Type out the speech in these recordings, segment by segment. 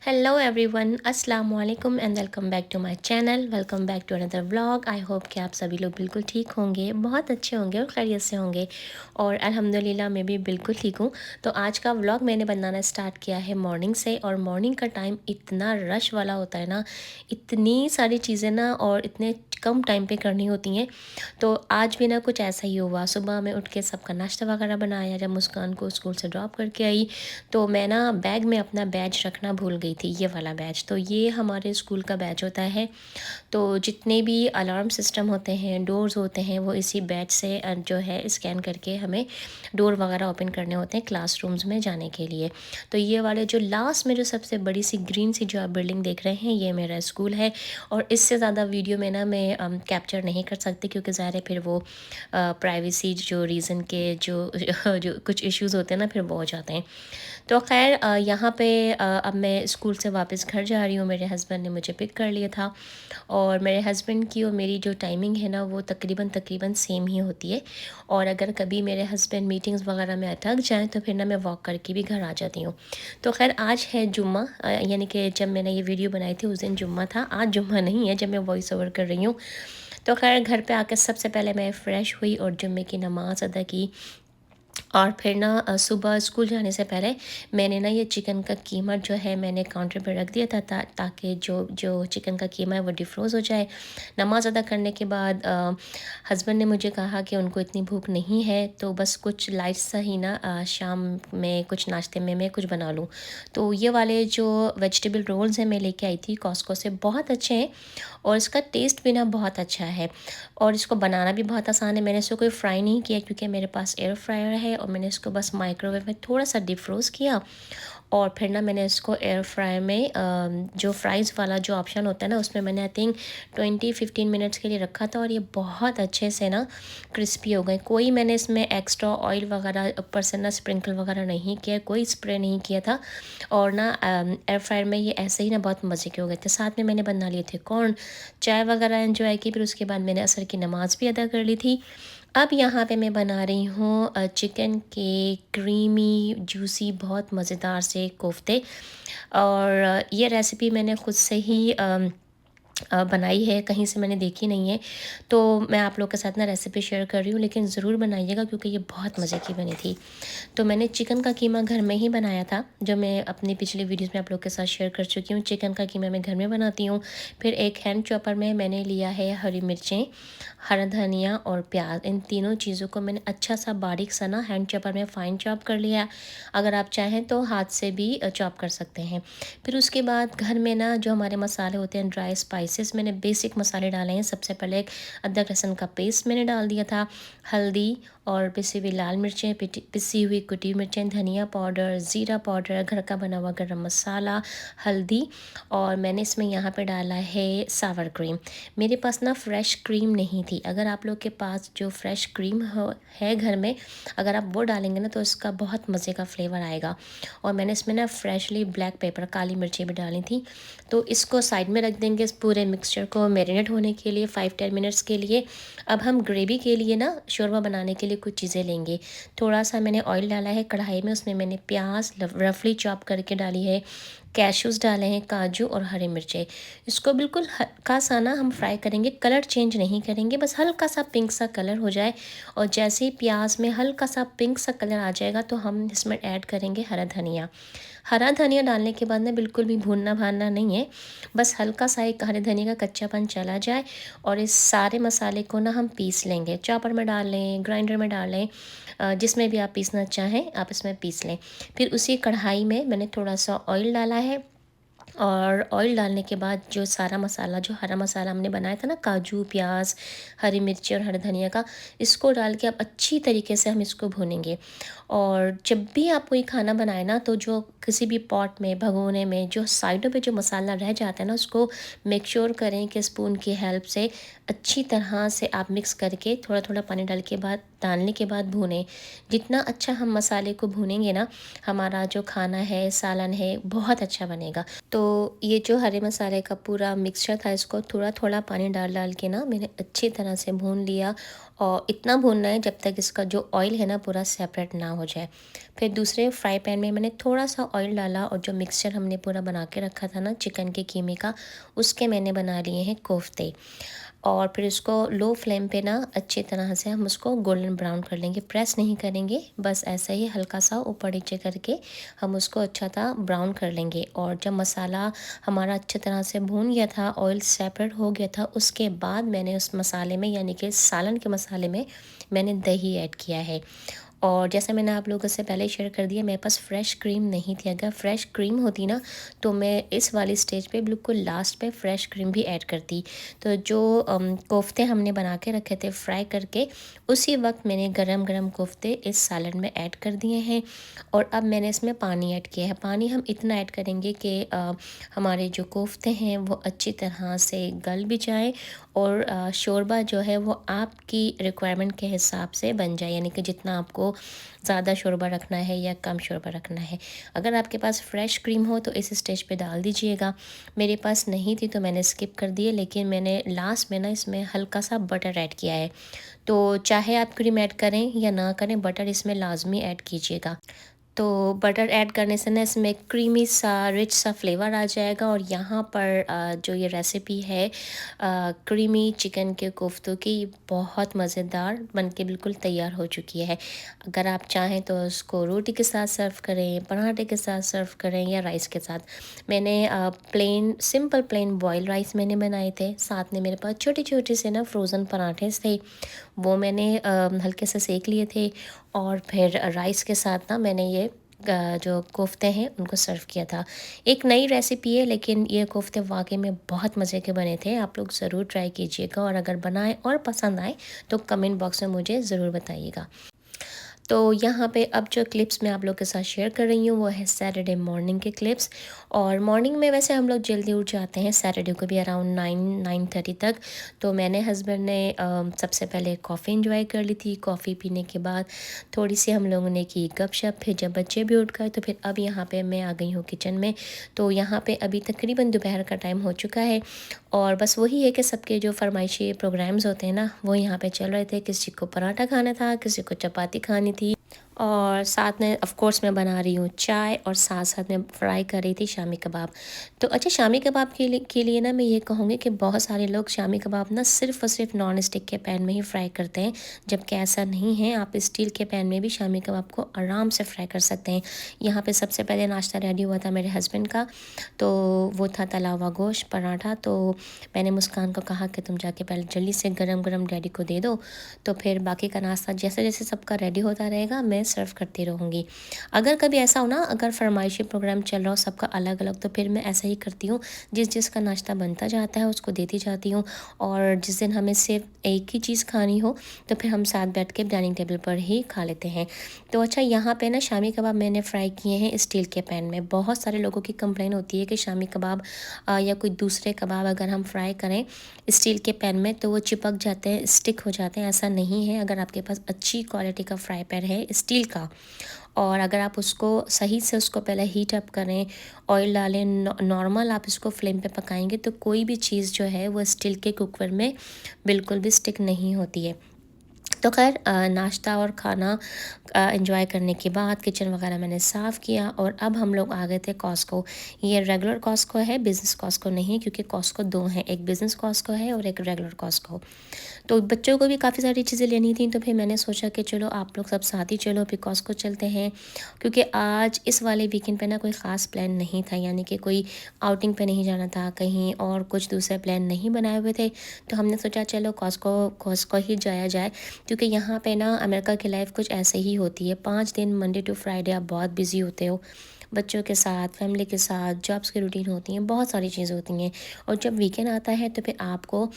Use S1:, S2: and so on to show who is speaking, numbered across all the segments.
S1: Hello everyone, अस्सलाम वालेकुम and welcome back to my channel. Welcome back to another vlog. I hope कि आप सभी लोग बिल्कुल ठीक होंगे, बहुत अच्छे होंगे और खैरियत से होंगे। और अल्हम्दुलिल्लाह मैं भी बिल्कुल ठीक हूँ। तो आज का व्लॉग मैंने बनाना स्टार्ट किया है मॉर्निंग से, और मॉर्निंग का टाइम इतना रश वाला होता है ना, इतनी सारी चीज़ें ना और इतने कम टाइम पे करनी होती हैं। तो आज भी ना कुछ ऐसा ही हुआ। सुबह मैं उठ के सबका नाश्ता वगैरह बनाया, जब मुस्कान को स्कूल से ड्रॉप करके आई तो मैं ना बैग में अपना बैज रखना भूल गई थी, ये वाला बैज। तो ये हमारे स्कूल का बैज होता है। तो जितने भी अलार्म सिस्टम होते हैं, डोर्स होते हैं, वो इसी बैज से जो है स्कैन करके हमें डोर वगैरह ओपन करने होते हैं क्लासरूम्स में जाने के लिए। तो ये वाले जो लास्ट में जो सबसे बड़ी सी ग्रीन सी जो आप बिल्डिंग देख रहे हैं, ये मेरा स्कूल है। और इससे ज़्यादा वीडियो में ना मैं कैप्चर नहीं कर सकती, क्योंकि ज़ाहिर है फिर वो प्राइवेसी जो रीज़न के जो जो कुछ इश्यूज़ होते हैं ना, फिर वो हो जाते हैं। तो ख़ैर यहाँ पे अब मैं स्कूल से वापस घर जा रही हूँ। मेरे हस्बैंड ने मुझे पिक कर लिया था, और मेरे हस्बैंड की और मेरी जो टाइमिंग है ना, वो तकरीबन सेम ही होती है। और अगर कभी मेरे हस्बैंड मीटिंग्स वगैरह में अटक जाएँ तो फिर ना मैं वॉक करके भी घर आ जाती हूँ। तो ख़ैर आज है जुम्मा, यानी कि जब मैंने ये वीडियो बनाई थी उस दिन जुम्मा था। आज जुम्मा नहीं है जब मैं वॉइस ओवर कर रही हूँ। तो ख़ैर घर पे आकर सबसे पहले मैं फ़्रेश हुई और जुम्मे की नमाज़ अदा की। और फिर ना सुबह स्कूल जाने से पहले मैंने ना ये चिकन का कीमा जो है मैंने काउंटर पे रख दिया था, ताकि जो जो चिकन का कीमा है वो डिफ्रोज़ हो जाए। नमाज़ अदा करने के बाद हस्बैंड ने मुझे कहा कि उनको इतनी भूख नहीं है, तो बस कुछ लाइट सा ही ना शाम में कुछ नाश्ते में मैं कुछ बना लूँ। तो ये वाले जो वेजिटेबल रोल्स हैं मैं लेके आई थी कॉस्को से, बहुत अच्छे हैं और इसका टेस्ट भी ना बहुत अच्छा है। और इसको बनाना भी बहुत आसान है। मैंने इसको कोई फ्राई नहीं किया, क्योंकि मेरे पास एयर फ्रायर है, और मैंने इसको बस माइक्रोवेव में थोड़ा सा डिप फ्रोज़ किया। और फिर ना मैंने इसको एयर फ्रायर में जो फ्राइज़ वाला जो ऑप्शन होता है ना, उसमें मैंने आई थिंक 20-15 मिनट्स के लिए रखा था, और ये बहुत अच्छे से ना क्रिस्पी हो गए। कोई मैंने इसमें एक्स्ट्रा ऑयल वगैरह ऊपर से ना स्प्रिंकल वगैरह नहीं किया, कोई स्प्रे नहीं किया था। और ना एयर फ्रायर में ये ऐसे ही ना बहुत मज़े के हो गए थे। साथ में मैंने बना लिए थे कॉर्न, चाय वगैरह एंजॉय की। फिर उसके बाद मैंने असर की नमाज़ भी अदा कर ली थी। अब यहाँ पे मैं बना रही हूँ चिकन के क्रीमी जूसी बहुत मज़ेदार से कोफ्ते। और ये रेसिपी मैंने खुद से ही बनाई है, कहीं से मैंने देखी नहीं है। तो मैं आप लोग के साथ ना रेसिपी शेयर कर रही हूँ, लेकिन ज़रूर बनाइएगा क्योंकि ये बहुत मज़े की बनी थी। तो मैंने चिकन का कीमा घर में ही बनाया था, जो मैं अपनी पिछले वीडियोस में आप लोग के साथ शेयर कर चुकी हूँ। चिकन का कीमा मैं घर में बनाती हूँ। फिर एक हैंड चॉपर में मैंने लिया है हरी मिर्चें, हरा धनिया और प्याज। इन तीनों चीज़ों को मैंने अच्छा सा बारीक सा ना हैंड चॉपर में फ़ाइन चॉप कर लिया। अगर आप चाहें तो हाथ से भी चॉप कर सकते हैं। फिर उसके बाद घर में ना जो हमारे मसाले होते हैं, ड्राई स्पाइसेस, मैंने बेसिक मसाले डाले हैं। सबसे पहले एक अदरक लहसुन का पेस्ट मैंने डाल दिया था, हल्दी और पिसी हुई लाल मिर्चें, पिसी हुई कुटी मिर्चें, धनिया पाउडर, ज़ीरा पाउडर, घर का बना हुआ गरम मसाला, हल्दी। और मैंने इसमें यहाँ पे डाला है सावर क्रीम। मेरे पास ना फ़्रेश क्रीम नहीं थी। अगर आप लोग के पास जो फ़्रेश क्रीम है घर में, अगर आप वो डालेंगे ना तो इसका बहुत मज़े का फ्लेवर आएगा। और मैंने इसमें ना फ्रेशली ब्लैक पेपर, काली मिर्ची भी डाली थी। तो इसको साइड में रख देंगे, इस पूरे मिक्सचर को मैरिनेट होने के लिए 5-10 मिनट्स के लिए। अब हम ग्रेवी के लिए ना शोरबा बनाने के लिए कुछ चीज़ें लेंगे। थोड़ा सा मैंने ऑयल डाला है कढ़ाई में, उसमें मैंने प्याज रफली चॉप करके डाली है, कैशूज़ डाले हैं, काजू और हरी मिर्चें। इसको बिल्कुल हल्का सा ना हम फ्राई करेंगे, कलर चेंज नहीं करेंगे, बस हल्का सा पिंक सा कलर हो जाए। और जैसे ही प्याज में हल्का सा पिंक सा कलर आ जाएगा तो हम इसमें ऐड करेंगे हरा धनिया। हरा धनिया डालने के बाद ना बिल्कुल भी भूनना भानना नहीं है, बस हल्का सा एक हरे धनिया का कच्चापन चला जाए। और इस सारे मसाले को ना हम पीस लेंगे, चॉपर में डाल लें, ग्राइंडर में डाल लें, जिसमें भी आप पीसना चाहें आप इसमें पीस लें। फिर उसी कढ़ाई में मैंने थोड़ा सा ऑयल डाला है, और ऑयल डालने के बाद जो सारा मसाला, जो हरा मसाला हमने बनाया था ना, काजू, प्याज, हरी मिर्ची और हरा धनिया का, इसको डाल के अब अच्छी तरीके से हम इसको भूनेंगे। और जब भी आप कोई खाना बनाए ना, तो जो किसी भी पॉट में, भगोने में जो साइडों पे जो मसाला रह जाता है ना, उसको मेक श्योर करें कि स्पून की हेल्प से अच्छी तरह से आप मिक्स करके थोड़ा थोड़ा पानी डालने के बाद भूनें। जितना अच्छा हम मसाले को भूनेंगे ना, हमारा जो खाना है, सालन है, बहुत अच्छा बनेगा। तो ये जो हरे मसाले का पूरा मिक्सचर था, इसको थोड़ा थोड़ा पानी डाल डाल के ना मैंने अच्छी तरह से भून लिया। और इतना भूनना है जब तक इसका जो ऑयल है ना पूरा सेपरेट ना हो जाए। फिर दूसरे फ्राई पैन में मैंने थोड़ा सा ऑयल डाला और जो मिक्सचर हमने पूरा बना के रखा था ना चिकन के कीमे का, उसके मैंने बना लिए हैं कोफ्ते। और फिर उसको लो फ्लेम पे ना अच्छी तरह से हम उसको गोल्डन ब्राउन कर लेंगे, प्रेस नहीं करेंगे, बस ऐसा ही हल्का सा ऊपर नीचे करके हम उसको अच्छा सा ब्राउन कर लेंगे। और जब मसाला हमारा अच्छी तरह से भून गया था, ऑयल सेपरेट हो गया था, उसके बाद मैंने उस मसाले में यानी कि सालन के मसाले में मैंने दही ऐड किया है। और जैसा मैंने आप लोगों से पहले शेयर कर दिया, मेरे पास फ्रेश क्रीम नहीं थी। अगर फ्रेश क्रीम होती ना तो मैं इस वाली स्टेज पे बिल्कुल लास्ट पे फ्रेश क्रीम भी ऐड करती। तो जो कोफ्ते हमने बना के रखे थे फ्राई करके, उसी वक्त मैंने गरम गरम कोफ्ते इस सालन में ऐड कर दिए हैं। और अब मैंने इसमें पानी ऐड किया है। पानी हम इतना ऐड करेंगे कि हमारे जो कोफ्ते हैं वो अच्छी तरह से गल भी जाए और शोरबा जो है वो आपकी रिक्वायरमेंट के हिसाब से बन जाए, यानी कि जितना आपको ज़्यादा शोरबा रखना है या कम शोरबा रखना है। अगर आपके पास फ्रेश क्रीम हो तो इस स्टेज पे डाल दीजिएगा। मेरे पास नहीं थी तो मैंने स्किप कर दिए, लेकिन मैंने लास्ट में ना इसमें हल्का सा बटर ऐड किया है। तो चाहे आप क्रीम ऐड करें या ना करें, बटर इसमें लाजमी ऐड कीजिएगा। तो बटर ऐड करने से ना इसमें क्रीमी सा रिच सा फ्लेवर आ जाएगा। और यहाँ पर जो ये रेसिपी है क्रीमी चिकन के कोफ्तों की, बहुत मज़ेदार बन के बिल्कुल तैयार हो चुकी है। अगर आप चाहें तो उसको रोटी के साथ सर्व करें, पराठे के साथ सर्व करें या राइस के साथ। मैंने plain simple plain boil rice मैंने बनाए थे, साथ में मेरे पास छोटे छोटे से ना फ्रोज़न पराठे थे, वो मैंने हल्के से सेक लिए थे। और फिर राइस के साथ ना मैंने ये जो कोफ्ते हैं उनको सर्व किया था। एक नई रेसिपी है, लेकिन ये कोफ्ते वाक़ई में बहुत मज़े के बने थे। आप लोग ज़रूर ट्राई कीजिएगा और अगर बनाएँ और पसंद आए तो कमेंट बॉक्स में मुझे ज़रूर बताइएगा। तो यहाँ पे अब जो क्लिप्स मैं आप लोग के साथ शेयर कर रही हूँ वो है सैटरडे मॉर्निंग के क्लिप्स। और मॉर्निंग में वैसे हम लोग जल्दी उठ जाते हैं, सैटरडे को भी अराउंड 9-9:30 तक। तो मैंने हस्बैंड ने सबसे पहले कॉफ़ी इंजॉय कर ली थी। कॉफ़ी पीने के बाद थोड़ी सी हम लोगों ने की गपशप। फिर जब बच्चे भी उठ गए तो फिर अब यहाँ पे मैं आ गई हूँ किचन में। तो यहाँ पे अभी तकरीबन दोपहर का टाइम हो चुका है और बस वही है कि सबके जो फरमाइशी प्रोग्राम्स होते हैं ना वो यहाँ पे चल रहे थे। किसी को पराठा खाना था, किसी को चपाती खानी थी, और साथ में ऑफ कोर्स मैं बना रही हूँ चाय और साथ साथ में फ्राई कर रही थी शामी कबाब। तो अच्छा, शामी कबाब के लिए ना मैं ये कहूँगी कि बहुत सारे लोग शामी कबाब ना सिर्फ़ और सिर्फ नॉन स्टिक के पैन में ही फ्राई करते हैं, जबकि ऐसा नहीं है। आप स्टील के पैन में भी शामी कबाब को आराम से फ्राई कर सकते हैं। यहाँ पे सबसे पहले नाश्ता रेडी हुआ था मेरे हस्बैंड का, तो वो था तला हुआ गोश्त पराठा। तो मैंने मुस्कान को कहा कि तुम जाके पहले जल्दी से गरम गरम डैडी को दे दो, तो फिर बाकी का नाश्ता जैसे जैसे सबका रेडी होता रहेगा मैं सर्व करती रहूँगी। अगर कभी ऐसा हो ना, अगर फरमाइशी प्रोग्राम चल रहा हो सबका अलग अलग, तो फिर मैं ऐसा ही करती हूँ, जिस जिसका नाश्ता बनता जाता है उसको देती जाती हूँ। और जिस दिन हमें सिर्फ एक ही चीज़ खानी हो तो फिर हम साथ बैठ के डाइनिंग टेबल पर ही खा लेते हैं। तो अच्छा, यहाँ पे ना शामी कबाब मैंने फ्राई किए हैं स्टील के पैन में। बहुत सारे लोगों की कंप्लेन होती है कि शामी कबाब या कोई दूसरे कबाब अगर हम फ्राई करें स्टील के पैन में तो वो चिपक जाते हैं, स्टिक हो जाते हैं। ऐसा नहीं है। अगर आपके पास अच्छी क्वालिटी का फ्राई पैन है स्टील का, और अगर आप उसको सही से उसको पहले हीट अप करें, ऑयल डालें, नॉर्मल आप इसको फ्लेम पे पकाएंगे तो कोई भी चीज़ जो है वो स्टील के कुकर में बिल्कुल भी स्टिक नहीं होती है। तो खैर नाश्ता और खाना एंजॉय करने के बाद किचन वगैरह मैंने साफ़ किया और अब हम लोग आ गए थे कॉस्को। ये रेगुलर कॉस्को है, बिज़नेस कॉस्को नहीं, क्योंकि कॉस्को दो हैं, एक बिज़नेस कॉस्को है और एक रेगुलर कॉस्को। तो बच्चों को भी काफ़ी सारी चीज़ें लेनी थी, तो फिर मैंने सोचा कि चलो आप लोग सब साथ ही चलो, फिर कॉस्को चलते हैं। क्योंकि आज इस वाले वीकेंड पे ना कोई ख़ास प्लान नहीं था, यानी कि कोई आउटिंग पे नहीं जाना था कहीं और कुछ दूसरे प्लान नहीं बनाए हुए थे। तो हमने सोचा चलो कॉस्को कॉस्को ही जाया जाए, क्योंकि यहाँ पे ना अमेरिका की लाइफ कुछ ऐसे ही होती है। 5 दिन मंडे टू फ्राइडे आप बहुत बिजी होते हो, बच्चों के साथ, फैमिली के साथ, जॉब्स की रूटीन होती हैं, बहुत सारी चीज़ें होती हैं। और जब वीकेंड आता है तो फिर आपको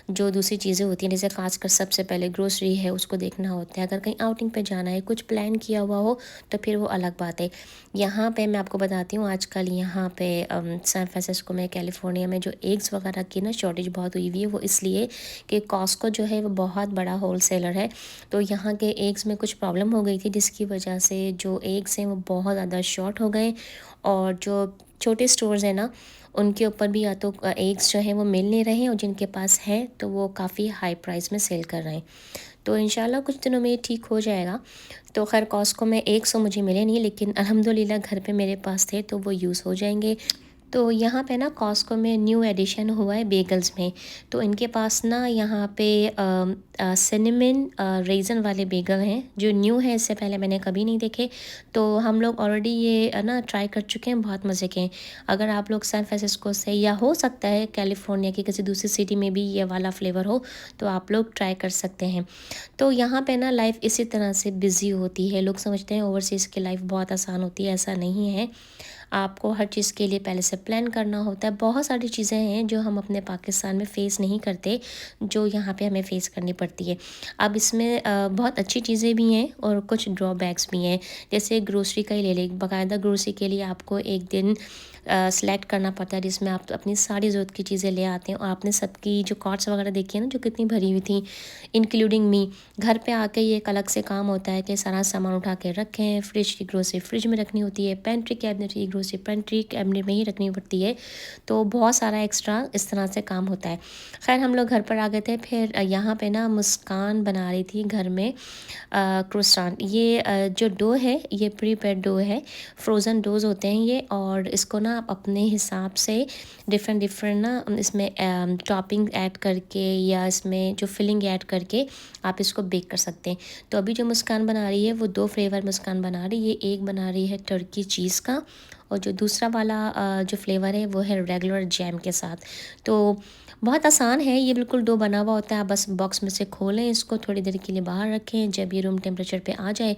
S1: जो दूसरी चीज़ें होती हैं, जैसे खासकर सबसे पहले ग्रोसरी है उसको देखना होता है। अगर कहीं आउटिंग पे जाना है, कुछ प्लान किया हुआ हो तो फिर वो अलग बात है। यहाँ पे मैं आपको बताती हूँ, आजकल यहाँ पे सैन फ्रांसिस्को में, कैलिफोर्निया में जो एग्स वगैरह की ना शॉर्टेज बहुत हुई हुई है। वो इसलिए कि कॉस्को जो है वो बहुत बड़ा होल सेलर है। तो यहाँ के एग्स में कुछ प्रॉब्लम हो गई थी, जिसकी वजह से जो एग्स हैं वो बहुत ज़्यादा शॉर्ट हो गए। और जो छोटे स्टोर्स हैं ना उनके ऊपर भी या तो एग्स जो हैं वो मिल नहीं रहे हैं, और जिनके पास है तो वो काफ़ी हाई प्राइस में सेल कर रहे हैं। तो इंशाल्लाह कुछ दिनों में ये ठीक हो जाएगा। तो ख़ैर कॉस्को में 100 मुझे मिले नहीं, लेकिन अल्हम्दुलिल्लाह घर पे मेरे पास थे तो वो यूज़ हो जाएंगे। तो यहाँ पे ना कॉस्को में न्यू एडिशन हुआ है बेगल्स में। तो इनके पास ना यहाँ पे सिनेमन रेज़न वाले बेगल हैं जो न्यू है, इससे पहले मैंने कभी नहीं देखे। तो हम लोग ऑलरेडी ये ना ट्राई कर चुके हैं, बहुत मज़े के हैं। अगर आप लोग सैन फ्रांसिस्को से या हो सकता है कैलिफोर्निया की किसी दूसरी सिटी में भी ये वाला फ्लेवर हो तो आप लोग ट्राई कर सकते हैं। तो यहाँ पे ना लाइफ इसी तरह से बिज़ी होती है। लोग समझते हैं ओवरसीज़ की लाइफ बहुत आसान होती है, ऐसा नहीं है। आपको हर चीज़ के लिए पहले से प्लान करना होता है। बहुत सारी चीज़ें हैं जो हम अपने पाकिस्तान में फ़ेस नहीं करते, जो यहाँ पे हमें फ़ेस करनी पड़ती है। अब इसमें बहुत अच्छी चीज़ें भी हैं और कुछ ड्रॉबैक्स भी हैं। जैसे ग्रोसरी का ही ले लें, बाकायदा ग्रोसरी के लिए आपको एक दिन सेलेक्ट करना पड़ता है जिसमें आप अपनी सारी ज़रूरत की चीज़ें ले आते हैं। और आपने सबकी जो कार्ट्स वगैरह देखी है ना, जो कितनी भरी हुई थी, इंक्लूडिंग मी। घर पे आके ये एक अलग से काम होता है कि सारा सामान उठा के रखें। फ्रिज की ग्रोसरी फ्रिज में रखनी होती है, पेंट्री कैबिनेट की ग्रोसरी पेंट्री कैबिनेट में ही रखनी पड़ती है। तो बहुत सारा एक्स्ट्रा इस तरह से काम होता है। खैर हम लोग घर पर आ गए थे। फिर यहाँ पे ना मुस्कान बना रही थी घर में क्रोसान। ये जो डो है ये प्रीपेड डो है, फ्रोज़न डोज होते हैं ये। और इसको ना आप अपने हिसाब से डिफरेंट डिफरेंट ना इसमें टॉपिंग ऐड करके या इसमें जो फिलिंग ऐड करके आप इसको बेक कर सकते हैं। तो अभी जो मुस्कान बना रही है वो 2 फ्लेवर मुस्कान बना रही है। एक बना रही है टर्की चीज़ का और जो दूसरा वाला जो फ्लेवर है वो है रेगुलर जैम के साथ। तो बहुत आसान है, ये बिल्कुल डो बना हुआ होता है। आप बस बॉक्स में से खोलें, इसको थोड़ी देर के लिए बाहर रखें। जब ये रूम टेम्परेचर पे आ जाए,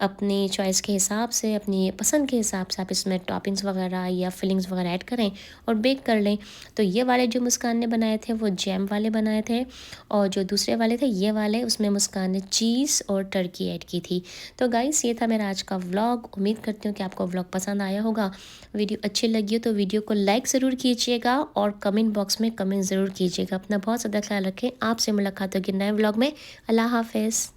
S1: अपनी चॉइस के हिसाब से, अपनी पसंद के हिसाब से आप इसमें टॉपिंग्स वगैरह या फिलिंग्स वगैरह ऐड करें और बेक कर लें। तो ये वाले जो मुस्कान ने बनाए थे वो जैम वाले बनाए थे, और जो दूसरे वाले थे ये वाले, उसमें मुस्कान ने चीज़ और टर्की ऐड की थी। तो गाइस ये था मेरा आज का व्लॉग। उम्मीद करती हूँ कि आपको व्लॉग पसंद आया होगा। वीडियो अच्छी लगी हो तो वीडियो को लाइक ज़रूर कीजिएगा और कमेंट बॉक्स में कमेंट ज़रूर कीजिएगा। अपना बहुत ज़्यादा ख्याल रखें। आपसे मुलाकात होगी नए व्लॉग में। अल्लाह हाफ़िज़।